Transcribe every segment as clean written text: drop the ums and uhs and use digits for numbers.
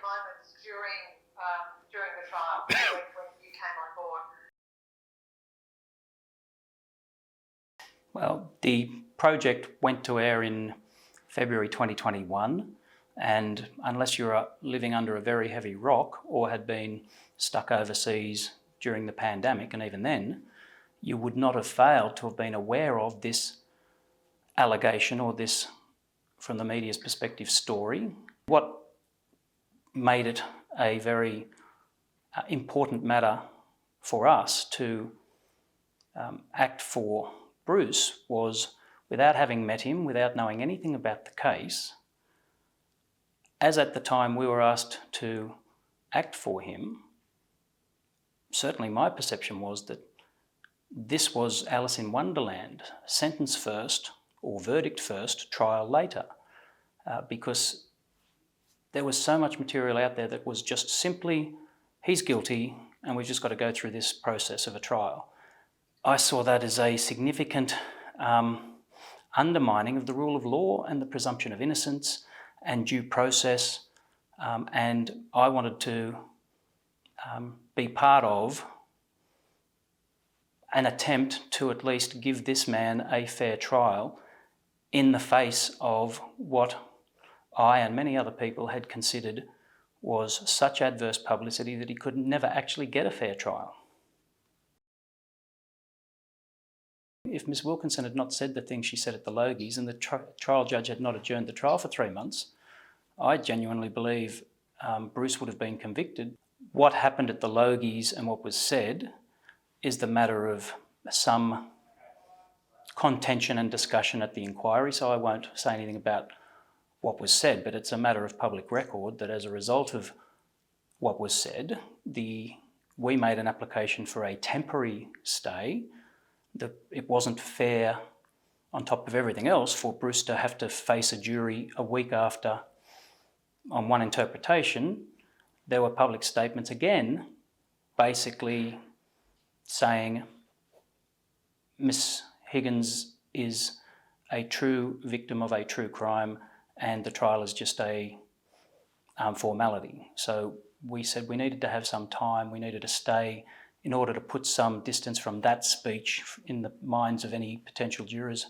moments during the trial when you came on board? Well, the project went to air in February 2021, and unless you were living under a very heavy rock or had been stuck overseas during the pandemic, and even then, you would not have failed to have been aware of this allegation or this, from the media's perspective, story. What made it a very important matter for us to act for Bruce was, without having met him, without knowing anything about the case, as at the time we were asked to act for him, certainly my perception was that this was Alice in Wonderland, sentence first or verdict first, trial later, because there was so much material out there that was just simply, he's guilty and we've just got to go through this process of a trial. I saw that as a significant undermining of the rule of law and the presumption of innocence and due process, and I wanted to be part of an attempt to at least give this man a fair trial in the face of what I and many other people had considered was such adverse publicity that he could never actually get a fair trial. If Ms Wilkinson had not said the things she said at the Logies and the trial judge had not adjourned the trial for 3 months, I genuinely believe Bruce would have been convicted. What happened at the Logies and what was said is the matter of some contention and discussion at the inquiry, so I won't say anything about what was said, but it's a matter of public record that as a result of what was said, we made an application for a temporary stay. It wasn't fair, on top of everything else, for Bruce to have to face a jury a week after, on one interpretation. There were public statements again, basically saying Miss Higgins is a true victim of a true crime and the trial is just a formality. So we said we needed to have some time, we needed to stay in order to put some distance from that speech in the minds of any potential jurors.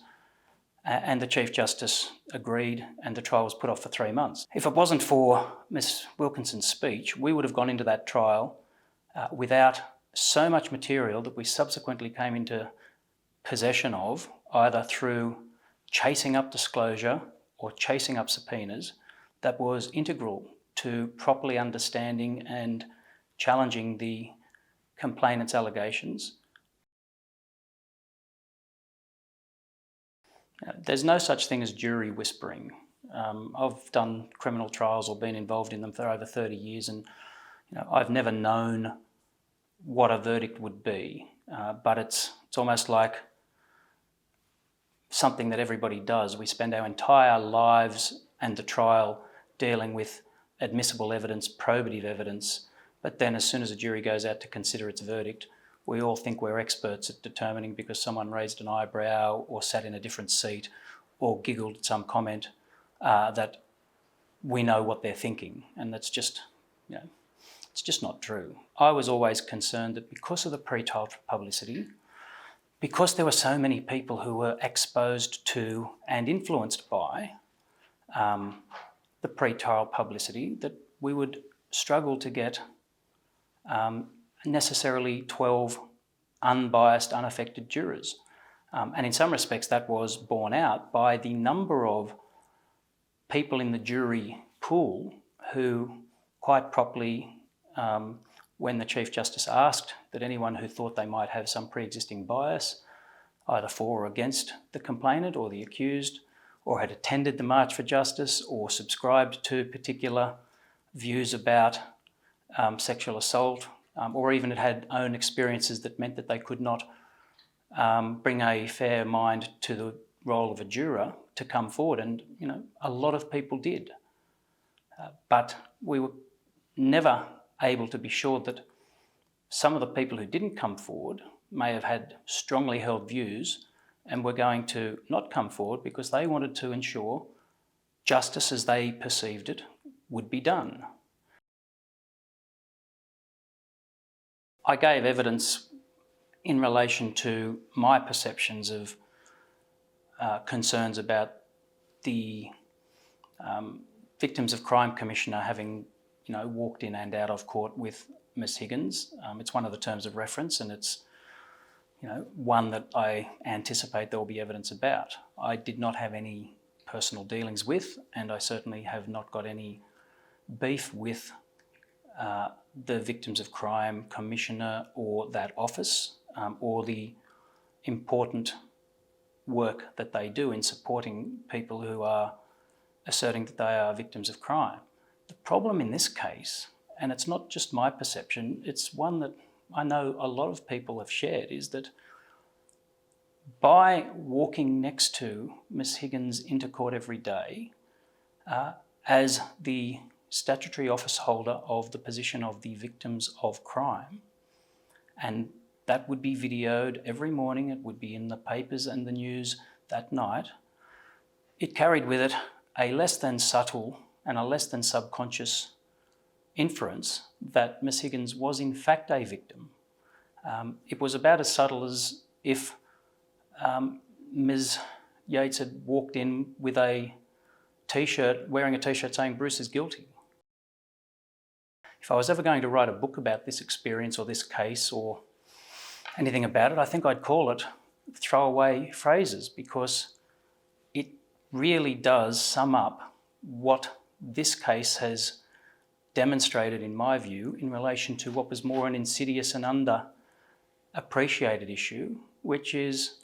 And the Chief Justice agreed and the trial was put off for 3 months. If it wasn't for Ms Wilkinson's speech, we would have gone into that trial without so much material that we subsequently came into possession of, either through chasing up disclosure or chasing up subpoenas, that was integral to properly understanding and challenging the complainant's allegations. There's no such thing as jury whispering. I've done criminal trials or been involved in them for over 30 years and I've never known what a verdict would be, but it's almost like something that everybody does. We spend our entire lives and the trial dealing with admissible evidence, probative evidence, but then as soon as a jury goes out to consider its verdict, we all think we're experts at determining because someone raised an eyebrow or sat in a different seat or giggled at some comment that we know what they're thinking, and that's just, it's just not true. I was always concerned that because of the pre-trial publicity, because there were so many people who were exposed to and influenced by the pre-trial publicity, that we would struggle to get necessarily 12 unbiased, unaffected jurors. And in some respects that was borne out by the number of people in the jury pool who quite properly, when the Chief Justice asked that anyone who thought they might have some pre-existing bias, either for or against the complainant or the accused, or had attended the March for Justice or subscribed to particular views about sexual assault, or even had own experiences that meant that they could not bring a fair mind to the role of a juror, to come forward. And a lot of people did. But we were never able to be sure that some of the people who didn't come forward may have had strongly held views and were going to not come forward because they wanted to ensure justice as they perceived it would be done. I gave evidence in relation to my perceptions of concerns about the Victims of Crime Commissioner having, walked in and out of court with Ms Higgins. It's one of the terms of reference, and it's, one that I anticipate there will be evidence about. I did not have any personal dealings with, and I certainly have not got any beef with the Victims of Crime Commissioner or that office, or the important work that they do in supporting people who are asserting that they are victims of crime. The problem in this case, and it's not just my perception, it's one that I know a lot of people have shared, is that by walking next to Ms Higgins into court every day, as the statutory office holder of the position of the Victims of Crime, and that would be videoed every morning, it would be in the papers and the news that night, it carried with it a less than subtle and a less than subconscious inference that Ms Higgins was in fact a victim. It was about as subtle as if Ms Yates had walked in with a t-shirt, wearing a t-shirt saying Bruce is guilty. If I was ever going to write a book about this experience or this case or anything about it, I think I'd call it Throwaway Phrases, because it really does sum up what this case has demonstrated, in my view, in relation to what was more an insidious and underappreciated issue, which is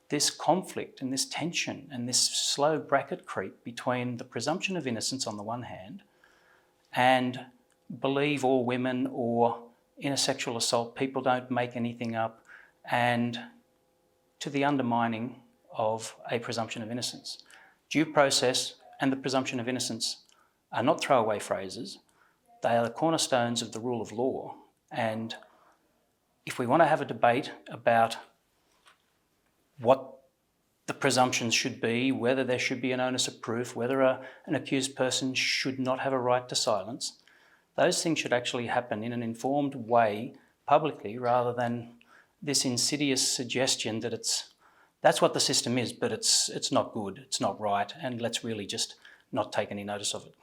this conflict and this tension and this slow bracket creep between the presumption of innocence on the one hand and believe all women, or in a sexual assault people don't make anything up, and to the undermining of a presumption of innocence. Due process and the presumption of innocence are not throwaway phrases, they are the cornerstones of the rule of law. And if we want to have a debate about what the presumptions should be, whether there should be an onus of proof, whether an accused person should not have a right to silence, those things should actually happen in an informed way publicly, rather than this insidious suggestion that that's what the system is, but it's not good, it's not right, and let's really just not take any notice of it.